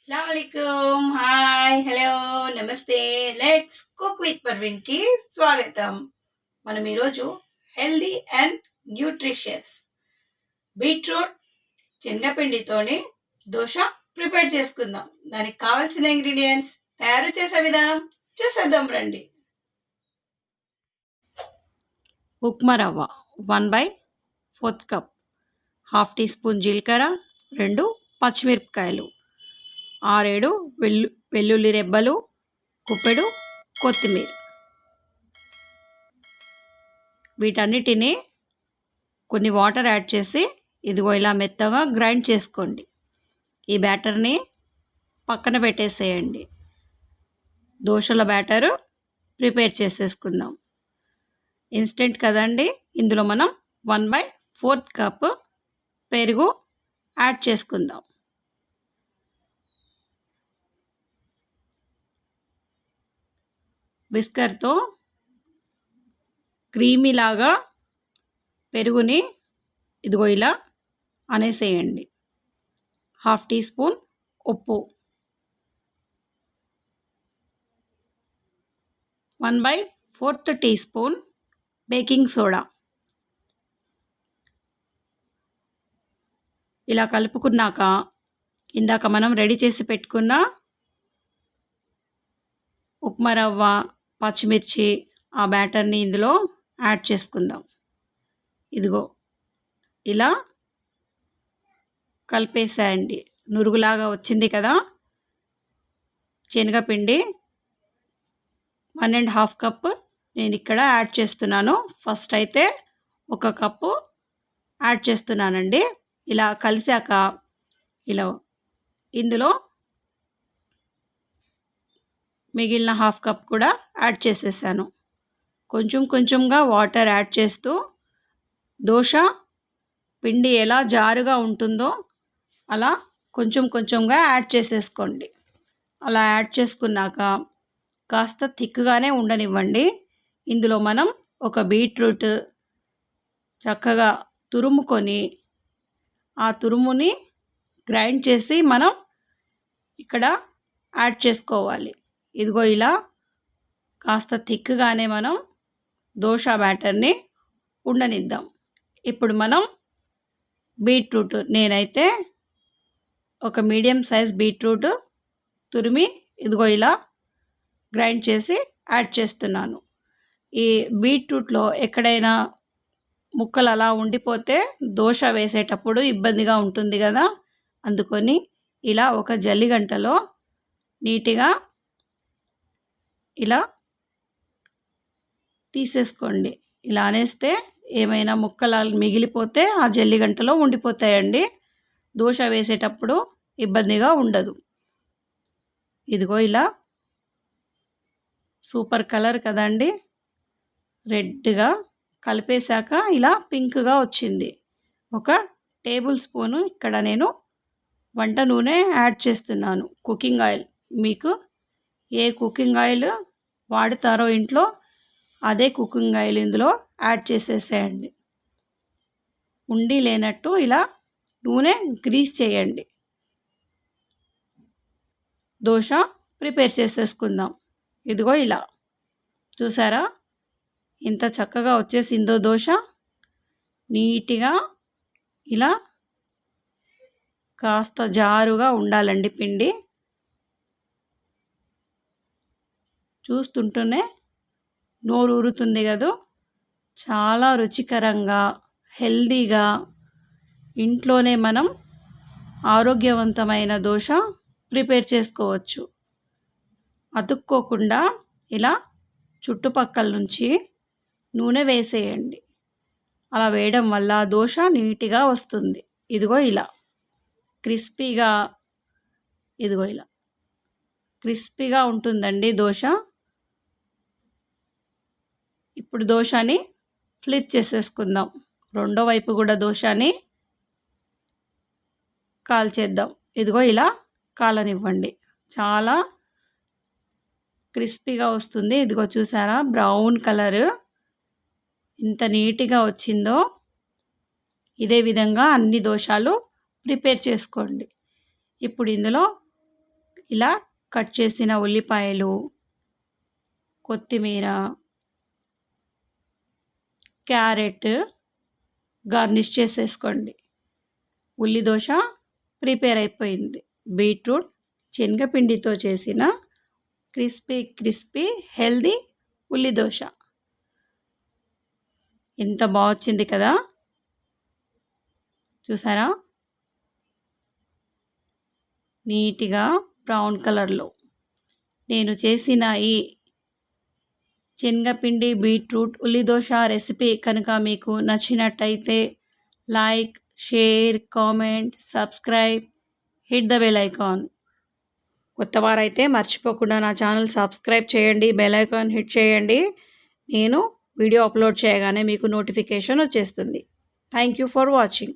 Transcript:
అస్సలాముఅలైకుం hi hello నమస్తే let's cook with పర్వీన్కి స్వాగతం. మనం ఈరోజు హెల్దీ అండ్ న్యూట్రిషియస్ బీట్రూట్ శనగపిండితోని దోశ ప్రిపేర్ చేసుకుందాం. దానికి కావాల్సిన ఇంగ్రీడియంట్స్, తయారు చేసే విధానం చూసేద్దాం రండి. ఉప్మా రవ్వ 1/4 కప్, 1/2 టీ స్పూన్ జీలకర్ర, 2 పచ్చిమిరపకాయలు, 6-7 వెల్లుల్లి రెబ్బలు, కుప్పెడు కొత్తిమీర. వీటన్నిటిని కొన్ని వాటర్ యాడ్ చేసి ఇదిగో ఇలా మెత్తగా గ్రైండ్ చేసుకోండి. ఈ బ్యాటర్ని పక్కన పెట్టేసేయండి. దోశల బ్యాటరు ప్రిపేర్ చేసేసుకుందాం. ఇన్స్టెంట్ కదండి. ఇందులో మనం 1/4 కప్ పెరుగు యాడ్ చేసుకుందాం. విస్కర్తో క్రీమీలాగా పెరుగుని ఇదిగో ఇలా అనేసేయండి. 1/2 టీ స్పూన్ ఉప్పు, 1/4 టీ స్పూన్ బేకింగ్ సోడా. ఇలా కలుపుకున్నాక ఇందాక మనం రెడీ చేసి పెట్టుకున్న ఉప్మా రవ్వ, పచ్చిమిర్చి, ఆ బ్యాటర్ని ఇందులో యాడ్ చేసుకుందాం. ఇదిగో ఇలా కలిపేసేయండి. నురుగులాగా వచ్చింది కదా. శనగపిండి 1.5 కప్ నేను ఇక్కడ యాడ్ చేస్తున్నాను. ఫస్ట్ అయితే 1 కప్పు యాడ్ చేస్తున్నానండి. ఇలా కలిసాక ఇలా ఇందులో మిగిలిన 1/2 కప్ కూడా యాడ్ చేసేసాను. కొంచెం కొంచెంగా వాటర్ యాడ్ చేస్తూ దోశ పిండి ఎలా జారుగా ఉంటుందో అలా కొంచెం కొంచెంగా యాడ్ చేసేసుకోండి. అలా యాడ్ చేసుకున్నాక కాస్త థిక్గానే ఉండనివ్వండి. ఇందులో మనం ఒక బీట్రూట్ చక్కగా తురుముకొని ఆ తురుముని గ్రైండ్ చేసి మనం ఇక్కడ యాడ్ చేసుకోవాలి. ఇదిగో ఇలా కాస్త థిక్గానే మనం దోశ బ్యాటర్ని ఉండనిద్దాం. ఇప్పుడు మనం బీట్రూట్, నేనైతే ఒక మీడియం సైజ్ బీట్రూట్ తురిమి ఇదిగో ఇలా గ్రైండ్ చేసి యాడ్ చేస్తున్నాను. ఈ బీట్రూట్లో ఎక్కడైనా ముక్కలు అలా ఉండిపోతే దోశ వేసేటప్పుడు ఇబ్బందిగా ఉంటుంది కదా. అందుకని ఇలా ఒక జల్లిగంటలో నీట్గా ఇలా తీసేసుకోండి. ఇలా అనేస్తే ఏమైనా ముక్కలు మిగిలిపోతే ఆ జల్లిగంటలో ఉండిపోతాయండి. దోశ వేసేటప్పుడు ఇబ్బందిగా ఉండదు. ఇదిగో ఇలా సూపర్ కలర్ కదండి. రెడ్గా కలిపేశాక ఇలా పింక్గా వచ్చింది. 1 టేబుల్ స్పూను ఇక్కడ నేను వంట నూనె యాడ్ చేస్తున్నాను, కుకింగ్ ఆయిల్. మీకు ఏ కుకింగ్ ఆయిల్ వాడుతారో ఇంట్లో అదే కుకింగ్ ఆయిల్ ఇందులో యాడ్ చేసేసేయండి. ఉండి లేనట్టు ఇలా నూనె గ్రీస్ చేయండి. దోశ ప్రిపేర్ చేసేసుకుందాం. ఇదిగో ఇలా చూసారా ఎంత చక్కగా వచ్చేసిందో దోశ. నీట్గా ఇలా కాస్త జారుగా ఉండాలండి పిండి. చూస్తుంటూనే నోరు ఊరుతుంది కదా. చాలా రుచికరంగా హెల్దీగా ఇంట్లోనే మనం ఆరోగ్యవంతమైన దోశ ప్రిపేర్ చేసుకోవచ్చు. అతుక్కోకుండా ఇలా చుట్టుపక్కల నుంచి నూనె వేసేయండి. అలా వేయడం వల్ల దోశ నీట్గా వస్తుంది. ఇదిగో ఇలా క్రిస్పీగా, ఇదిగో ఇలా క్రిస్పీగా ఉంటుందండి దోశ. ఇప్పుడు దోశని ఫ్లిప్ చేసేసుకుందాం. రెండో వైపు కూడా దోశని కాల్చేద్దాం. ఇదిగో ఇలా కాలనివ్వండి. చాలా క్రిస్పీగా వస్తుంది. ఇదిగో చూసారా బ్రౌన్ కలరు ఇంత నీట్గా వచ్చిందో. ఇదే విధంగా అన్ని దోశలు ప్రిపేర్ చేసుకోండి. ఇప్పుడు ఇందులో ఇలా కట్ చేసిన ఉల్లిపాయలు, కొత్తిమీర, క్యారెట్ గార్నిష్ చేసేసుకోండి. ఉల్లి దోశ ప్రిపేర్ అయిపోయింది. బీట్రూట్ శనగపిండితో చేసిన క్రిస్పీ హెల్దీ ఉల్లి దోశ ఎంత బాగా వచ్చింది కదా, చూసారా? నీట్గా బ్రౌన్ కలర్లో. నేను చేసిన ఈ శనగపిండి బీట్రూట్ ఉల్లి దోశ రెసిపీ కనుక మీకు నచ్చినట్టయితే like, share, comment, subscribe, hit the bell icon. కొత్తవారైతే మర్చిపోకుండా నా ఛానల్ సబ్స్క్రైబ్ చేయండి, బెల్ ఐకాన్ హిట్ చేయండి. నేను వీడియో అప్లోడ్ చేయగానే మీకు నోటిఫికేషన్ వచ్చేస్తుంది. Thank you for watching.